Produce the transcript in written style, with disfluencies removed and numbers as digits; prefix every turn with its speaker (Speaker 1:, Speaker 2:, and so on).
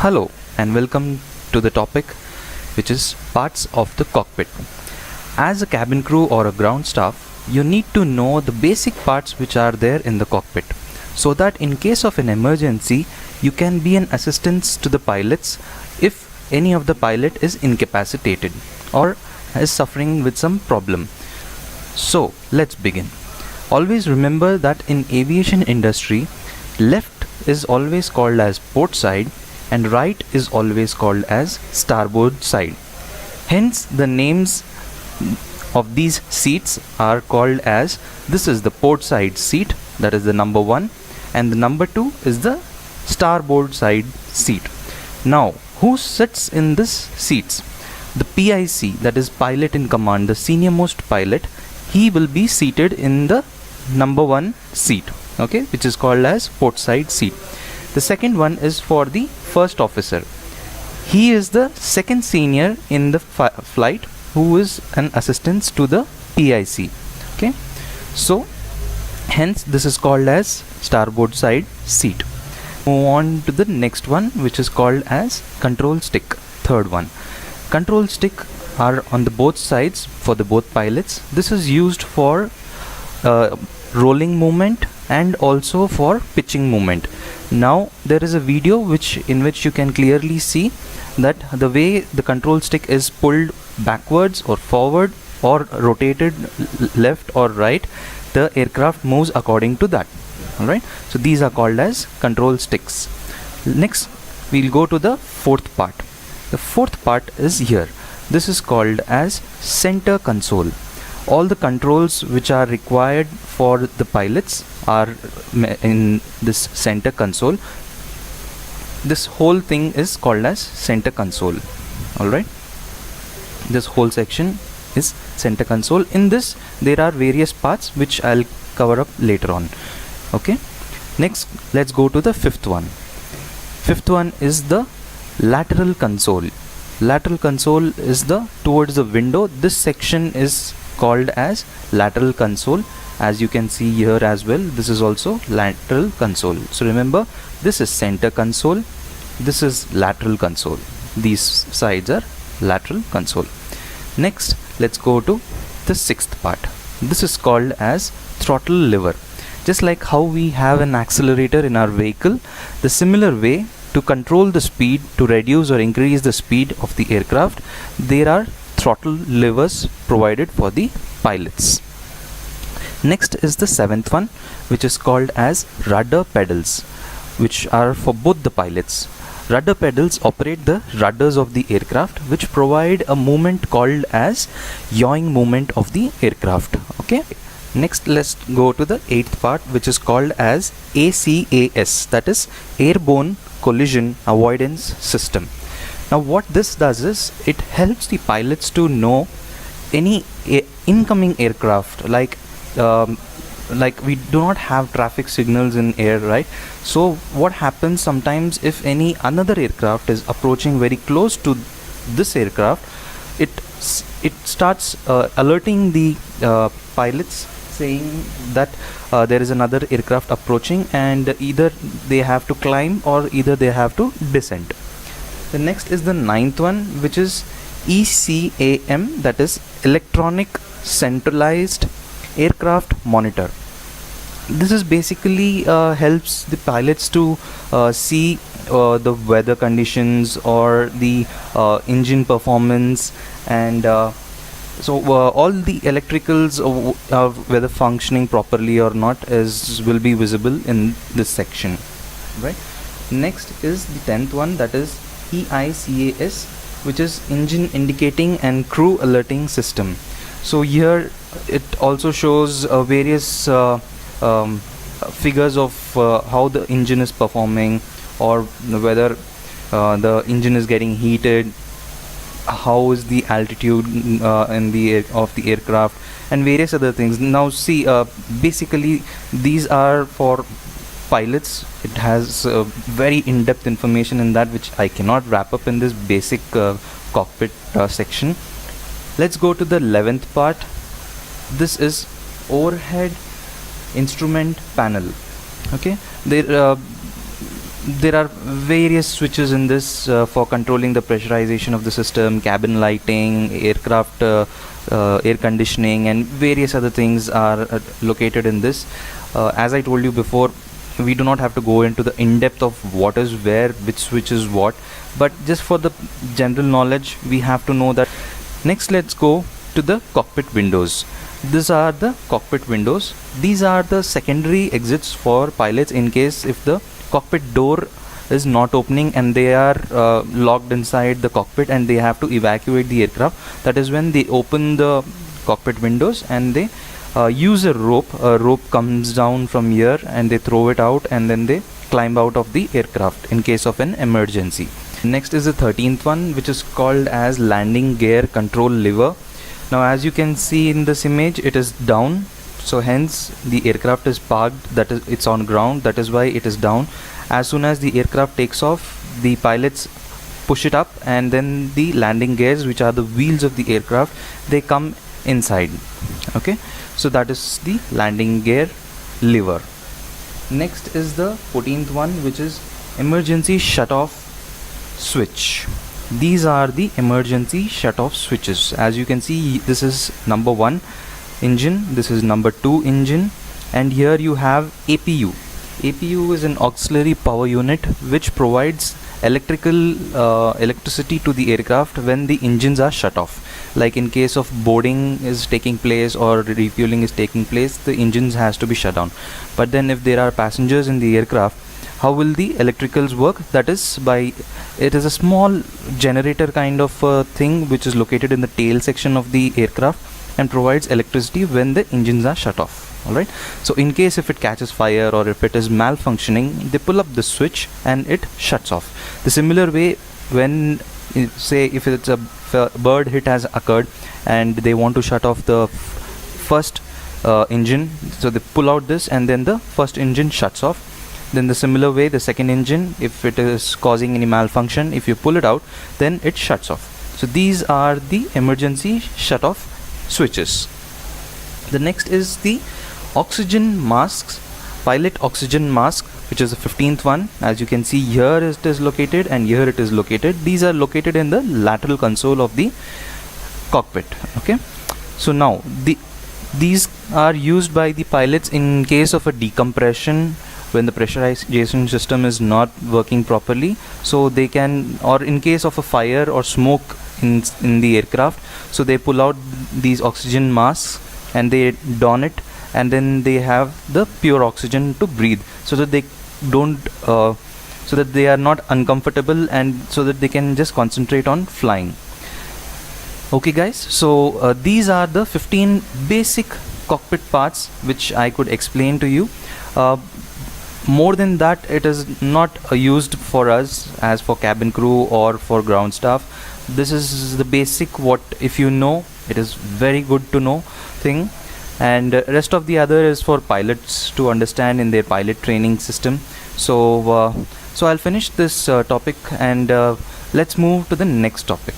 Speaker 1: Hello and welcome to the topic, which is parts of the cockpit. As a cabin crew or a ground staff, you need to know the basic parts which are there in the cockpit, so that in case of an emergency you can be an assistance to the pilots if any of the pilot is incapacitated or is suffering with some problem. So let's begin. Always remember that in aviation industry, left is always called as port side and right is always called as starboard side. Hence the names of these seats are called as, this is the port side seat, that is the number 1, and the number 2 is the starboard side seat. Now who sits in this seats? The PIC, that is pilot in command, the senior most pilot, he will be seated in the number 1 seat, okay, which is called as port side seat. The second one is for the first officer. He is the second senior in the flight who is an assistance to the PIC, okay. So hence this is called as starboard side seat. Move on to the next one, which is called as control stick, third one. Control stick are on the both sides for the both pilots. This is used for rolling movement and also for pitching movement. Now there is a video in which you can clearly see that the way the control stick is pulled backwards or forward or rotated left or right, the aircraft moves according to that. Alright, so these are called as control sticks. Next we'll go to the fourth part. The fourth part is here. This is called as center console. All the controls which are required for the pilots are in this center console. This whole thing is called as center console. Alright, this whole section is center console. In this there are various parts which I'll cover up later on. Okay, next let's go to the fifth one. Fifth one is the lateral console. Lateral console is the towards the window. This section is called as lateral console. As you can see here as well, this is also lateral console. So remember, this is center console, this is lateral console. These sides are lateral console. Next let's go to the sixth part. This is called as throttle lever. Just like how we have an accelerator in our vehicle, the similar way, to control the speed, to reduce or increase the speed of the aircraft, there are throttle levers provided for the pilots. Next is the seventh one, which is called as rudder pedals, which are for both the pilots. Rudder pedals operate the rudders of the aircraft, which provide a movement called as yawing movement of the aircraft. Okay. Next let's go to the eighth part, which is called as ACAS, that is Airborne Collision Avoidance System. Now what this does is, it helps the pilots to know any incoming aircraft, like we do not have traffic signals in air, right? So what happens sometimes, if any another aircraft is approaching very close to this aircraft, it starts alerting the pilots, saying that there is another aircraft approaching, and either they have to climb or either they have to descend. The next is the ninth one, which is ECAM, that is Electronic Centralized Aircraft Monitor. This is basically helps the pilots to see the weather conditions or the engine performance, and so all the electricals, whether functioning properly or not, will be visible in this section, right? Next is the 10th one, that is EICAS, which is Engine Indicating and Crew Alerting System. So here it also shows various figures of how the engine is performing, or whether the engine is getting heated, how is the altitude in the air of the aircraft, and various other things. Now see, basically these are for pilots. It has very in-depth information in that, which I cannot wrap up in this basic cockpit section. Let's go to the 11th part. This is overhead instrument panel. Okay, there there are various switches in this for controlling the pressurization of the system, cabin lighting, aircraft air conditioning, and various other things are located in this. As I told you before, we do not have to go into the in-depth of what is where, which switch is what, but just for the general knowledge we have to know that. Next, let's go to the cockpit windows. These are the cockpit windows. These are the secondary exits for pilots in case if the cockpit door is not opening and they are locked inside the cockpit and they have to evacuate the aircraft. That is when they open the cockpit windows and they use a rope. A rope comes down from here and they throw it out, and then they climb out of the aircraft in case of an emergency. Next is the 13th one, which is called as landing gear control lever. Now as you can see in this image, it is down, so hence the aircraft is parked, that is, it's on ground, that is why it is down. As soon as the aircraft takes off, the pilots push it up, and then the landing gears, which are the wheels of the aircraft, they come inside. Okay, so that is the landing gear lever. Next is the 14th one, which is emergency shut-off switch. These are the emergency shut-off switches. As you can see, this is number 1 engine, this is number 2 engine, and here you have APU. APU is an auxiliary power unit which provides electricity to the aircraft when the engines are shut off. Like in case of boarding is taking place or refueling is taking place, the engines has to be shut down. But then if there are passengers in the aircraft, how will the electricals work? That is by, it is a small generator kind of thing which is located in the tail section of the aircraft and provides electricity when the engines are shut off. Alright, so in case if it catches fire or if it is malfunctioning, they pull up the switch and it shuts off. The similar way, when say if it's a bird hit has occurred and they want to shut off the first engine, so they pull out this and then the first engine shuts off. Then the similar way, the second engine, if it is causing any malfunction, if you pull it out, then it shuts off. So these are the emergency shut off switches. The next is the oxygen masks, pilot oxygen mask, which is the 15th one. As you can see, here it is located and here it is located. These are located in the lateral console of the cockpit. Okay, so now these are used by the pilots in case of a decompression, when the pressurization system is not working properly, so they can, or in case of a fire or smoke in the aircraft, so they pull out these oxygen masks and they don it, and then they have the pure oxygen to breathe, so that they don't so that they are not uncomfortable and so that they can just concentrate on flying. Okay guys, so these are the 15 basic cockpit parts which I could explain to you. More than that, it is not used for us as for cabin crew or for ground staff. This is the basic, what if you know, it is very good to know thing, and rest of the other is for pilots to understand in their pilot training system. So I'll finish this topic and let's move to the next topic.